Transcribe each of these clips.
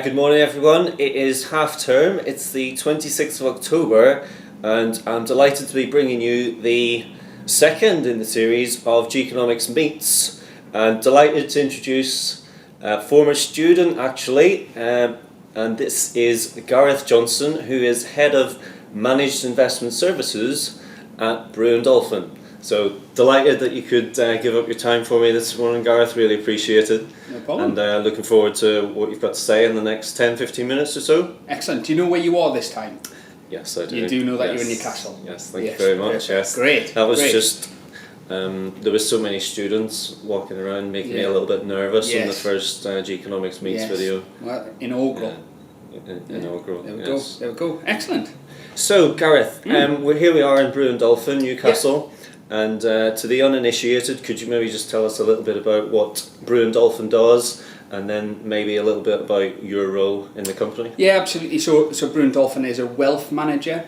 Good morning, everyone. It is half term. It's the 26th of October, and I'm delighted to be bringing you the second in the series of Conomics Meets. And delighted to introduce a former student, actually, and this is Gareth Johnson, who is Head of Managed Investment Services at Brew and Dolphin. So delighted that you could give up your time for me this morning, Gareth. Really appreciate it. No problem. And looking forward to what you've got to say in the next 10-15 minutes or so. Excellent. Do you know where you are this time? Yes, I do. You do know that you're in Newcastle? Yes, thank you very much. Yes. Great. That was great. just, there was so many students walking around making me a little bit nervous in the first Economics Meets video. Well, inaugural. Inaugural, There we go. Excellent. So, Gareth, here we are in Brew and Dolphin, Newcastle. And to the uninitiated, could you maybe just tell us a little bit about what Brew and Dolphin does, and then maybe a little bit about your role in the company? Yeah, absolutely. So Brew and Dolphin is a wealth manager.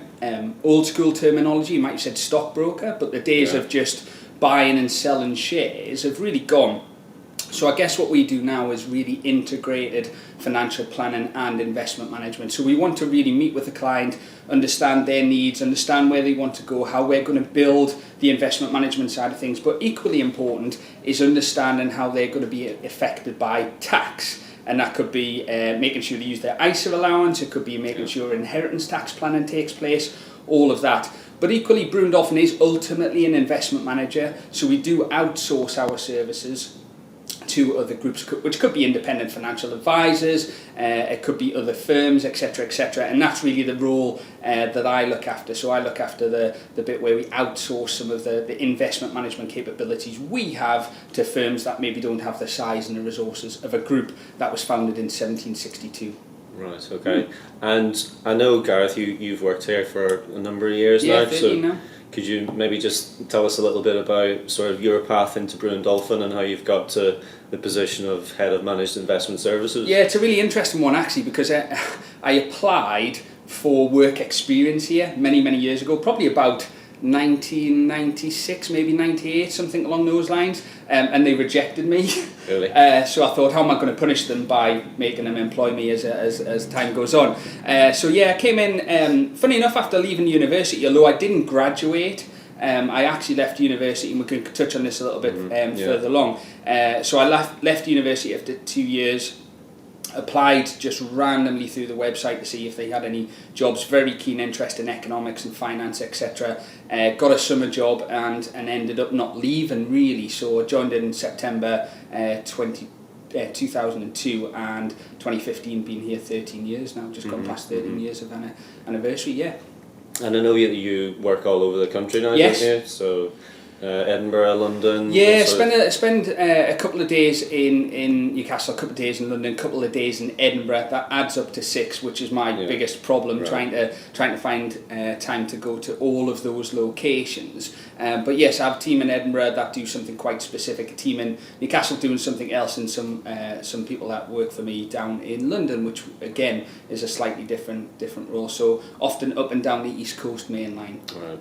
Old school terminology, you might have said stockbroker, but the days of just buying and selling shares have really gone. So I guess what we do now is really integrated financial planning and investment management. So we want to really meet with the client, understand their needs, understand where they want to go, how we're going to build the investment management side of things. But equally important is understanding how they're going to be affected by tax. And that could be making sure they use their ISA allowance, it could be making sure inheritance tax planning takes place, all of that. But equally, Brew and Dolphin is ultimately an investment manager, so we do outsource our services to other groups, which could be independent financial advisors, it could be other firms, etc., and that's really the role that I look after. So I look after the bit where we outsource some of the investment management capabilities we have to firms that maybe don't have the size and the resources of a group that was founded in 1762. Right, okay. And I know, Gareth, you've worked here for a number of years now. 13 now. Could you maybe just tell us a little bit about sort of your path into Brew and Dolphin and how you've got to the position of Head of Managed Investment Services? Yeah, it's a really interesting one actually, because I applied for work experience here many years ago, probably about 1996, maybe 98, something along those lines, and they rejected me. Really? So I thought, how am I going to punish them by making them employ me as time goes on? So yeah, I came in, funny enough, after leaving university, although I didn't graduate, I actually left university, and we can touch on this a little bit further along. So I left university after 2 years, applied just randomly through the website to see if they had any jobs, very keen interest in economics and finance, etc. Got a summer job and ended up not leaving really, so I joined in September 2002, and 2015, been here 13 years now, just gone past 13 years of anniversary, yeah. And I know you work all over the country now, don't you? So Edinburgh, London. Yeah, spend a couple of days in Newcastle, a couple of days in London, a couple of days in Edinburgh. That adds up to 6, which is my biggest problem. Trying to find time to go to all of those locations. But yes, I have a team in Edinburgh that do something quite specific. A team in Newcastle doing something else, and some people that work for me down in London, which again is a slightly different role. So often up and down the East Coast main line. Right.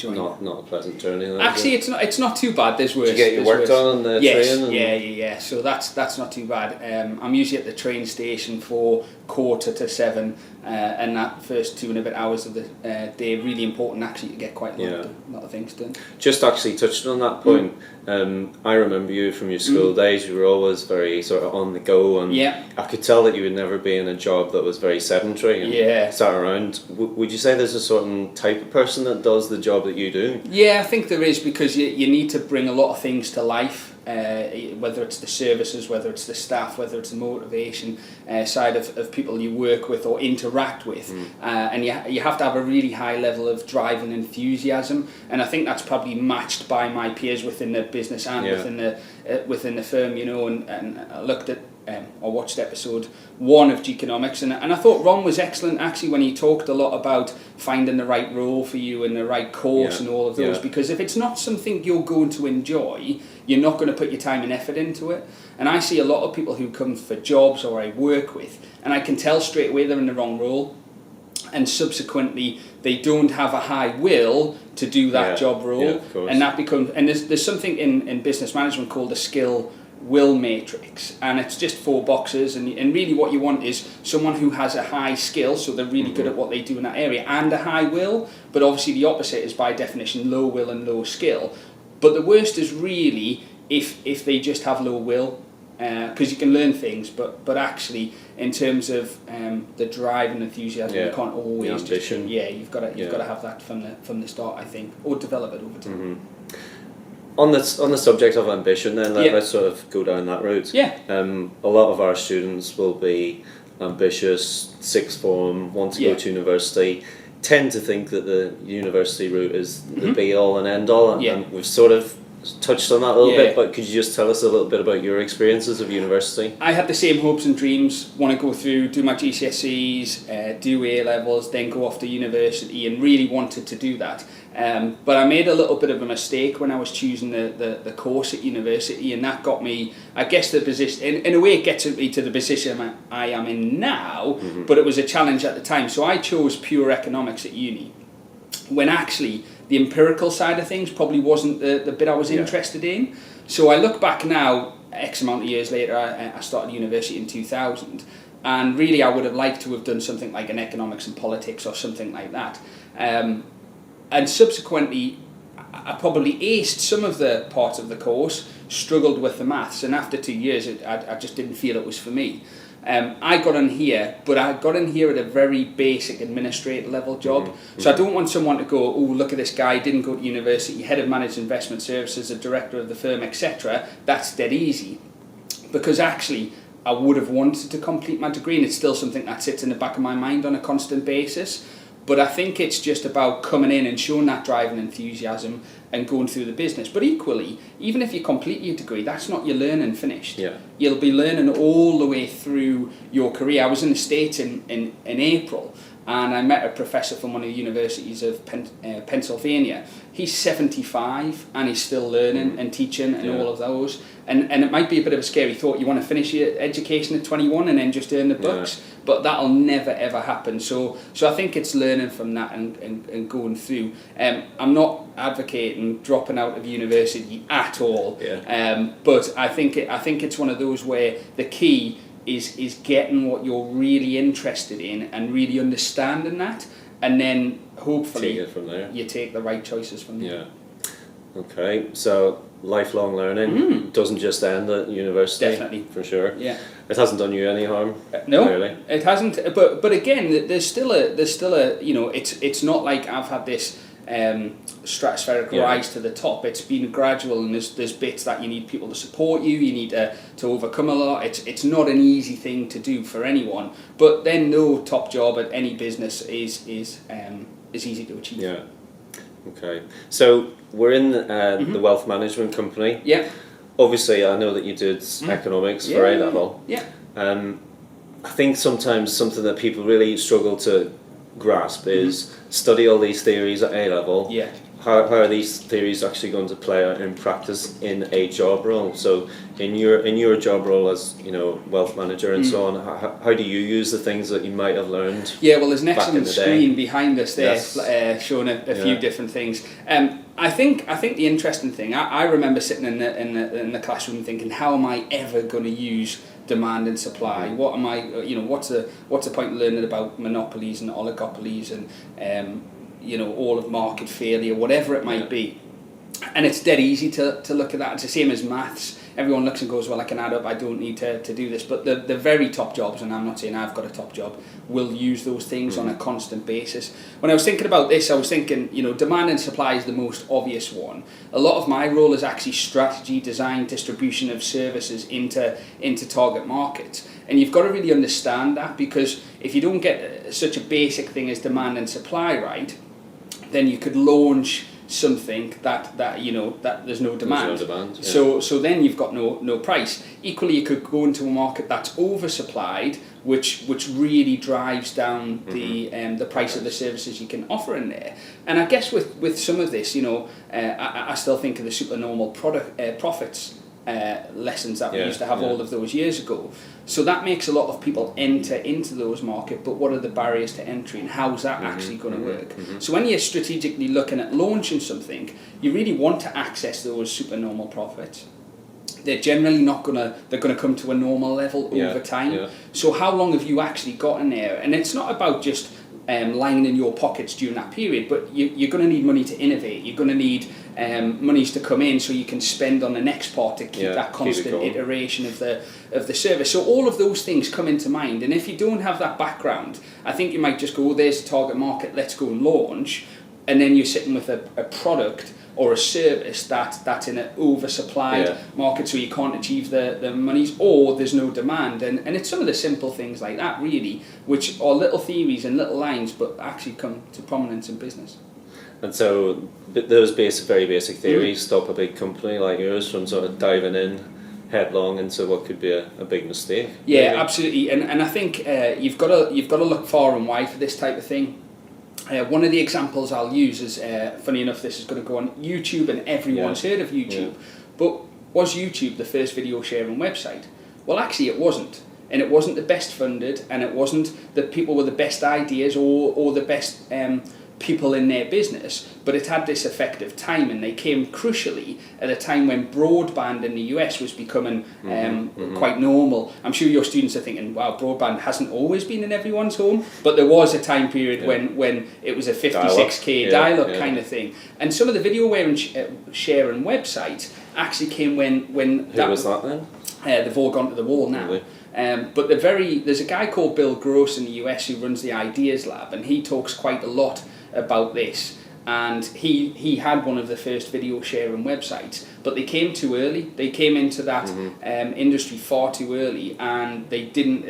Not a pleasant journey. Actually, it's not too bad. There's worse. Did you get your work done on the train? Yeah. So that's not too bad. I'm usually at the train station for 6:45, and that first 2 and a bit hours of the day really important actually to get quite a lot of things done. Just actually touching on that point, I remember you from your school days. You were always very sort of on the go, and I could tell that you would never be in a job that was very sedentary and sat around. Would you say there's a certain type of person that does the job that you do? Yeah, I think there is, because you need to bring a lot of things to life. Whether it's the services, whether it's the staff, whether it's the motivation side of people you work with or interact with, and you have to have a really high level of drive and enthusiasm, and I think that's probably matched by my peers within the business and within the firm, you know. And I looked at or watched episode 1 of Conomics, and I thought Ron was excellent actually when he talked a lot about finding the right role for you and the right course and all of those, because if it's not something you're going to enjoy, you're not going to put your time and effort into it. And I see a lot of people who come for jobs or I work with, and I can tell straight away they're in the wrong role, and subsequently they don't have a high will to do that job role, and that becomes, and there's something in business management called a skill will matrix, and it's just 4 boxes, and really what you want is someone who has a high skill, so they're really good at what they do in that area, and a high will. But obviously the opposite is by definition low will and low skill. But the worst is really if they just have low will, because you can learn things, but actually in terms of the drive and enthusiasm, you can't always just you've got to have that from the start, I think, or develop it over time. On the subject of ambition, then let's sort of go down that route. A lot of our students will be ambitious, sixth form, want to go to university, tend to think that the university route is the be all and end all, and we've sort of touched on that a little bit, but could you just tell us a little bit about your experiences of university? I had the same hopes and dreams, want to go through, do my GCSEs, do A-levels, then go off to university, and really wanted to do that. But I made a little bit of a mistake when I was choosing the course at university, and that got me, I guess, the position, in a way it gets me to the position I am in now, but it was a challenge at the time. So I chose pure economics at uni, when actually the empirical side of things probably wasn't the bit I was interested in. So I look back now, X amount of years later, I started university in 2000, and really I would have liked to have done something like an economics and politics or something like that. And subsequently, I probably aced some of the parts of the course, struggled with the maths, and after 2 years, I just didn't feel it was for me. I got in here, but I got in here at a very basic administrative level job. So I don't want someone to go, oh, look at this guy, didn't go to university, head of managed investment services, a director of the firm, etc. That's dead easy. Because actually, I would have wanted to complete my degree, and it's still something that sits in the back of my mind on a constant basis. But I think it's just about coming in and showing that drive and enthusiasm and going through the business. But equally, even if you complete your degree, that's not your learning finished. You'll be learning all the way through your career. I was in the States in April, and I met a professor from one of the universities of Pennsylvania. He's 75 and he's still learning and teaching and all of those. And it might be a bit of a scary thought. You want to finish your education at 21 and then just earn the bucks, but that'll never ever happen. So I think it's learning from that and going through. I'm not advocating dropping out of university at all, but I think it's one of those where the key is getting what you're really interested in and really understanding that, and then hopefully take it from there. You take the right choices from there. Okay, so lifelong learning doesn't just end at university. Definitely, for sure. Yeah, it hasn't done you any harm. No, clearly. It hasn't. But again, there's still a you know, it's not like I've had this stratospheric rise to the top. It's been gradual, and there's bits that you need people to support you. You need to overcome a lot. It's not an easy thing to do for anyone. But then no top job at any business is easy to achieve. Yeah. Okay. So we're in the wealth management company. Yeah. Obviously, I know that you did economics for A level. Yeah. I think sometimes something that people really struggle to grasp is study all these theories at A level. Yeah. How are these theories actually going to play out in practice in a job role? So in your job role as wealth manager and so on, how do you use the things that you might have learned? Yeah, well, there's an excellent screen behind us there, showing a few different things. I think the interesting thing, I remember sitting in the classroom thinking, how am I ever going to use demand and supply? What am I? What's the point of learning about monopolies and oligopolies and all of market failure, whatever it might be? And it's dead easy to look at that. It's the same as maths. Everyone looks and goes, well, I can add up, I don't need to do this. But the very top jobs, and I'm not saying I've got a top job, will use those things on a constant basis. When I was thinking about this, I was thinking, demand and supply is the most obvious one. A lot of my role is actually strategy, design, distribution of services into target markets. And you've got to really understand that, because if you don't get such a basic thing as demand and supply right, then you could launch something that there's no demand. There's no demand, So then you've got no price. Equally, you could go into a market that's oversupplied, which really drives down the price of the services you can offer in there. And I guess with some of this, I still think of the supernormal profits lessons that we used to have all of those years ago. So that makes a lot of people enter into those markets, but what are the barriers to entry, and how's that actually going to work? So when you're strategically looking at launching something, you really want to access those supernormal profits. they're generally not they're gonna come to a normal level over time. Yeah. So how long have you actually got in there? And it's not about just lying in your pockets during that period, but you're going to need money to innovate. You're going to need monies to come in so you can spend on the next part to keep that constant iteration of the service. So all of those things come into mind, and if you don't have that background, I think you might just go, oh, there's the target market, let's go and launch, and then you're sitting with a product or a service that's in an oversupplied market, so you can't achieve the monies, or there's no demand. And it's some of the simple things like that, really, which are little theories and little lines, but actually come to prominence in business. And so those very basic theories stop a big company like yours from sort of diving in headlong into what could be a big mistake. Yeah, maybe. Absolutely. And I think you've got to look far and wide for this type of thing. One of the examples I'll use is, funny enough, this is going to go on YouTube, and everyone's heard of YouTube. But was YouTube the first video sharing website? Well, actually it wasn't. And it wasn't the best funded, and it wasn't the people with the best ideas or the best people in their business, but it had this effective time, and they came crucially at a time when broadband in the US was becoming quite normal. I'm sure your students are thinking, wow, broadband hasn't always been in everyone's home, but there was a time period when it was a 56k dial-up kind of thing. And some of the video sharing websites actually came when Who was that then? They've all gone to the wall now. Really? But there's a guy called Bill Gross in the US who runs the Ideas Lab, and he talks quite a lot about this. And he had one of the first video sharing websites, but they came too early. They came into that industry far too early, and they didn't,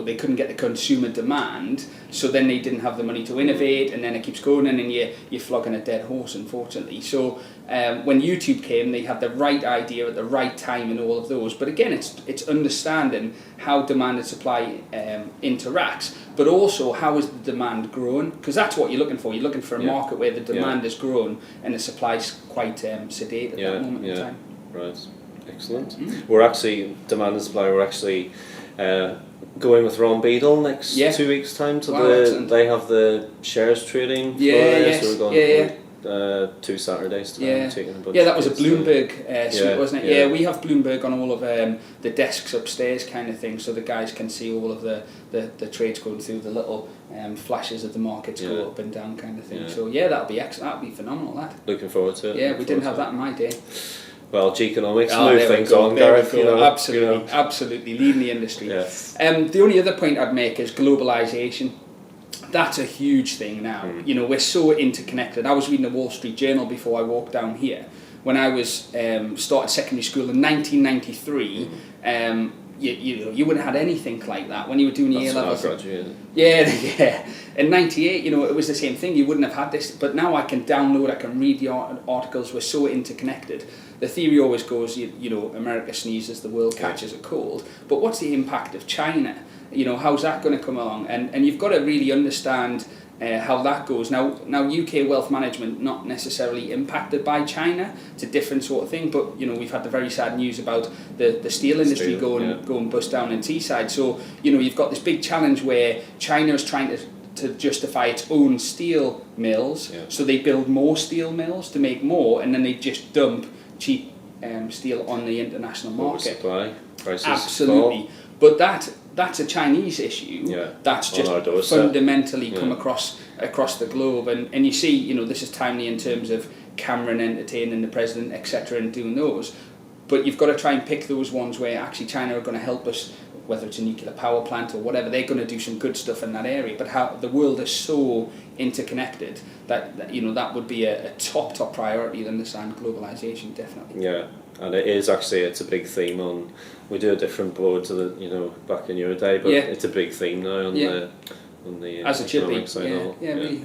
they couldn't get the consumer demand. So then they didn't have the money to innovate, and then it keeps going, and then you're flogging a dead horse, unfortunately. So when YouTube came, they had the right idea at the right time and all of those. But again, it's understanding how demand and supply interacts, but also how is the demand growing? Because that's what you're looking for. You're looking for a market where the demand is growing and the supply's quite sedate at that moment in time. Right, excellent. We're actually, demand and supply, we're actually going with Ron Beadle next 2 weeks' time to they have the shares trading so we're going 2 Saturdays to taking a bunch that was a Bloomberg suite, wasn't it? Yeah, we have Bloomberg on all of the desks upstairs kind of thing, so the guys can see all of the trades going through, the little flashes of the markets go up and down kind of thing. So that'll be excellent. That'll be phenomenal, that. Looking forward to it. Yeah, we didn't have that in my day. Well, Geekonomics, move things on, Gareth. Absolutely, leading the industry. The only other point I'd make is globalisation. That's a huge thing now. We're so interconnected. I was reading the Wall Street Journal before I walked down here. When I was started secondary school in 1993, you wouldn't have had anything like that when you were doing the A-levels. Yeah. In 98, it was the same thing. You wouldn't have had this, but now I can download, I can read the articles. We're so interconnected. The theory always goes, America sneezes, the world catches a cold. But what's the impact of China? How's that going to come along? And you've got to really understand how that goes. Now UK wealth management not necessarily impacted by China. It's a different sort of thing. But we've had the very sad news about the steel industry going bust down in Teesside. So you've got this big challenge where China is trying to justify its own steel mills. So they build more steel mills to make more, and then they just dump cheap steel on the international market. Oversupply, prices absolutely fall. But that's a Chinese issue. That's just fundamentally come across the globe, and you see, this is timely in terms of Cameron entertaining the president, etc., and doing those. But you've got to try and pick those ones where actually China are going to help us, whether it's a nuclear power plant or whatever. They're going to do some good stuff in that area. But how the world is so interconnected that that would be a top priority to understand globalisation, definitely. Yeah. And it's a big theme on. We do a different board to the back in your day, but it's a big theme now on the as it should be. Really.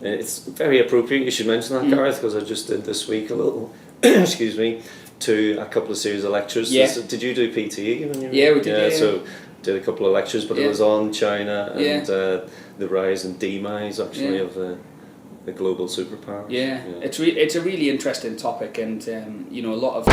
It's very appropriate you should mention that, Gareth, because I just did this week a little excuse me, to a couple of series of lectures. Did you do PTE when you were? We did. So did a couple of lectures, but it was on China and the rise and demise actually of the global superpowers. It's a really interesting topic, and a lot of